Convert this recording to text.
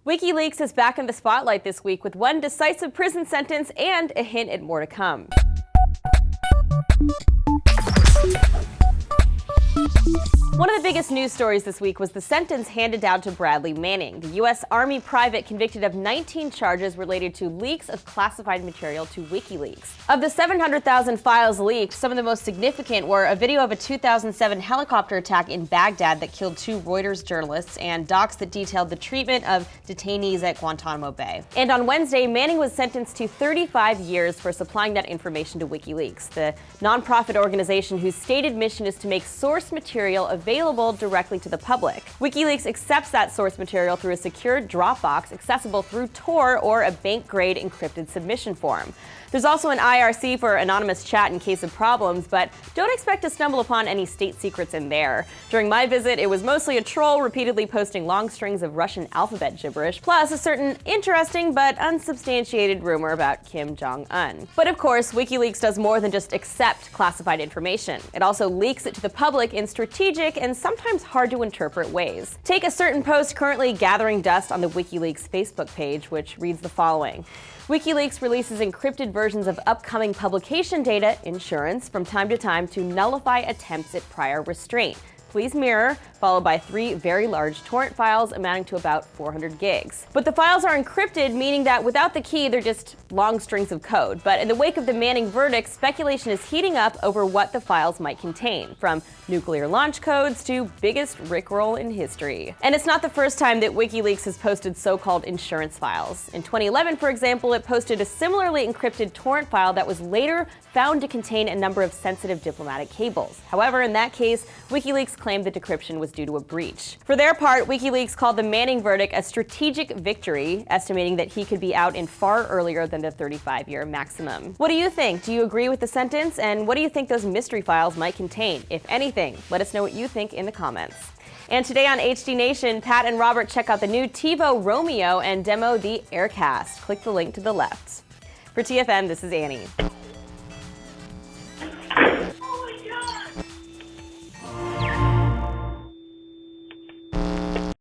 WikiLeaks is back in the spotlight this week with one decisive prison sentence and a hint at more to come. One of the biggest news stories this week was the sentence handed down to Bradley Manning, the U.S. Army private convicted of 19 charges related to leaks of classified material to WikiLeaks. Of the 700,000 files leaked, some of the most significant were a video of a 2007 helicopter attack in Baghdad that killed 2 Reuters journalists and docs that detailed the treatment of detainees at Guantanamo Bay. And on Wednesday, Manning was sentenced to 35 years for supplying that information to WikiLeaks, the nonprofit organization whose stated mission is to make source material available directly to the public. WikiLeaks accepts that source material through a secure Dropbox accessible through Tor or a bank-grade encrypted submission form. There's also an IRC for anonymous chat in case of problems, but don't expect to stumble upon any state secrets in there. During my visit, it was mostly a troll repeatedly posting long strings of Russian alphabet gibberish, plus a certain interesting but unsubstantiated rumor about Kim Jong-un. But of course, WikiLeaks does more than just accept classified information. It also leaks it to the public in strategic and sometimes hard to interpret ways. Take a certain post currently gathering dust on the WikiLeaks Facebook page, which reads the following. WikiLeaks releases encrypted versions of upcoming publication data, insurance, from time to time to nullify attempts at prior restraint. Please mirror, followed by 3 very large torrent files amounting to about 400 gigs. But the files are encrypted, meaning that without the key, they're just long strings of code. But in the wake of the Manning verdict, speculation is heating up over what the files might contain, from nuclear launch codes to biggest rickroll in history. And it's not the first time that WikiLeaks has posted so-called insurance files. In 2011, for example, it posted a similarly encrypted torrent file that was later found to contain a number of sensitive diplomatic cables. However, in that case, WikiLeaks claimed the decryption was due to a breach. For their part, WikiLeaks called the Manning verdict a strategic victory, estimating that he could be out in far earlier than the 35-year maximum. What do you think? Do you agree with the sentence? And what do you think those mystery files might contain, if anything? Let us know what you think in the comments. And today on HD Nation, Pat and Robert check out the new TiVo Romeo and demo the Aircast. Click the link to the left. For TFN, this is Annie.